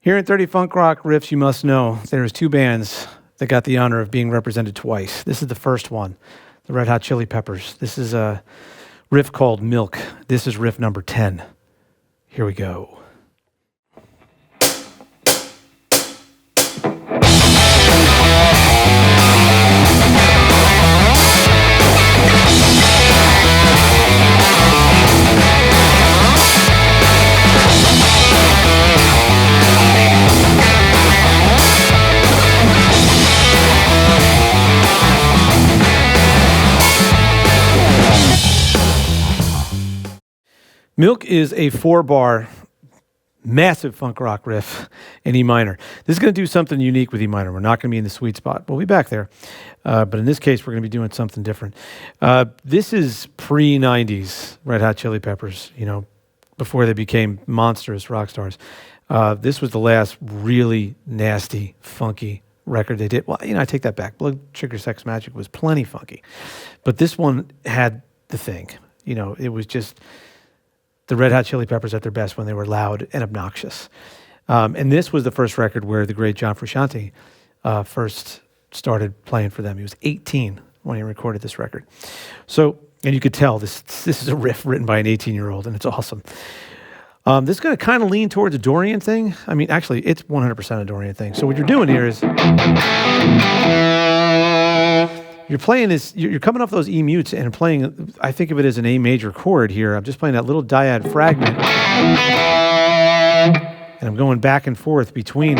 Here in 30 Funk Rock Riffs, you must know there's two bands that got the honor of being represented twice. This is the first one, the Red Hot Chili Peppers. This is a riff called Milk. This is riff number 10. Here we go. Milk is a 4-bar, massive funk rock riff in E minor. This is going to do something unique with E minor. We're not going to be in the sweet spot. We'll be back there. But in this case, we're going to be doing something different. This is pre-90s Red Hot Chili Peppers, before they became monstrous rock stars. This was the last really nasty, funky record they did. Well, I take that back. Blood Sugar Sex Magik was plenty funky. But this one had the thing. It was just the Red Hot Chili Peppers at their best when they were loud and obnoxious. And this was the first record where the great John Frusciante first started playing for them. He was 18 when he recorded this record. So, and you could tell this is a riff written by an 18-year-old, and it's awesome. This is going to kind of lean towards a Dorian thing. I mean, actually, it's 100% a Dorian thing. So what you're doing here is you're playing this, you're coming off those E mutes and playing, I think of it as an A major chord here. I'm just playing that little dyad fragment. And I'm going back and forth between.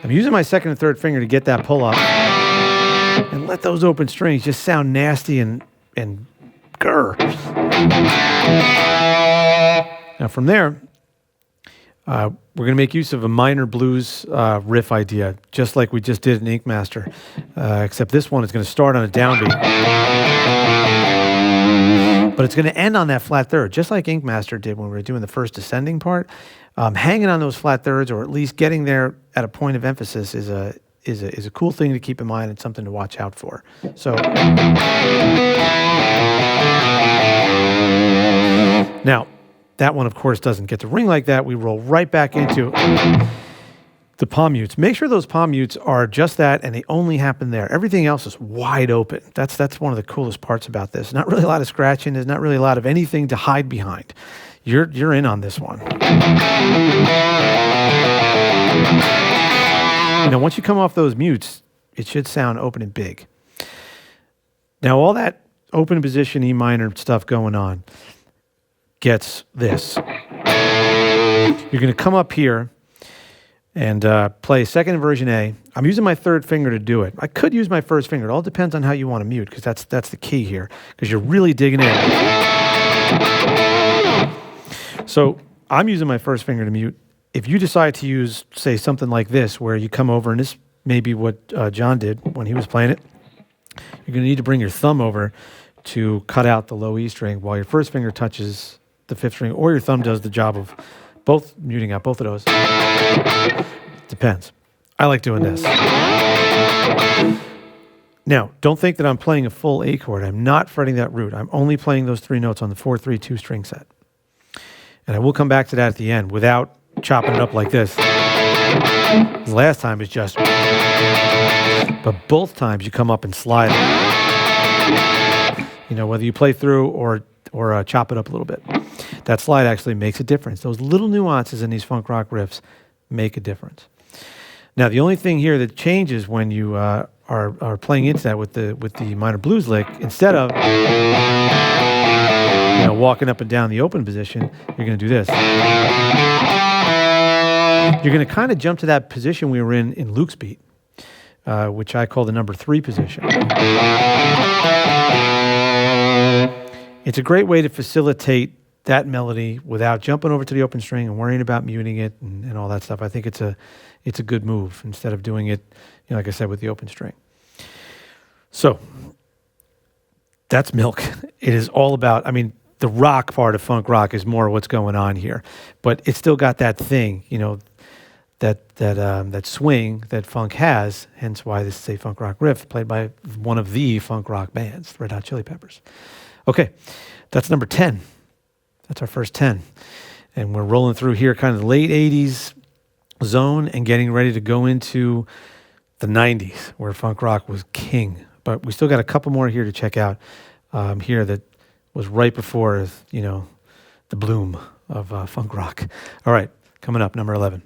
I'm using my second and third finger to get that pull up and let those open strings just sound nasty and grr. Now from there, we're going to make use of a minor blues riff idea, just like we just did in Ink Master, except this one is going to start on a downbeat. But it's going to end on that flat third, just like Ink Master did when we were doing the first descending part. Hanging on those flat thirds, or at least getting there at a point of emphasis, is a cool thing to keep in mind and something to watch out for. So now, that one, of course, doesn't get to ring like that. We roll right back into the palm mutes. Make sure those palm mutes are just that, and they only happen there. Everything else is wide open. That's one of the coolest parts about this. Not really a lot of scratching. There's not really a lot of anything to hide behind. You're in on this one. Once you come off those mutes, it should sound open and big. Now, all that open position E minor stuff going on gets this. You're going to come up here and play second inversion A. I'm using my third finger to do it. I could use my first finger. It all depends on how you want to mute, because that's the key here, because you're really digging in. So I'm using my first finger to mute. If you decide to use, say, something like this, where you come over, and this may be what John did when he was playing it, you're going to need to bring your thumb over to cut out the low E string while your first finger touches the fifth string, or your thumb does the job of both muting out both of those. Depends. I like doing this. Now, don't think that I'm playing a full A chord. I'm not fretting that root. I'm only playing those three notes on the 4-3-2 string set. And I will come back to that at the end without chopping it up like this. The last time is just, but both times you come up and slide it. Whether you play through or chop it up a little bit. That slide actually makes a difference. Those little nuances in these funk rock riffs make a difference. Now, the only thing here that changes when you are playing into that with the minor blues lick, instead of walking up and down the open position, you're going to do this. You're going to kind of jump to that position we were in Luke's beat, which I call the number 3 position. It's a great way to facilitate that melody without jumping over to the open string and worrying about muting it and all that stuff. I think it's a good move instead of doing it, like I said, with the open string. So that's Milk. It is all about, the rock part of funk rock is more what's going on here, but it's still got that thing, that swing that funk has. Hence why this is a funk rock riff played by one of the funk rock bands, Red Hot Chili Peppers. Okay, that's number 10. That's our first 10. And we're rolling through here kind of the late 80s zone and getting ready to go into the 90s where funk rock was king. But we still got a couple more here to check out here that was right before, the bloom of funk rock. All right, coming up, number 11.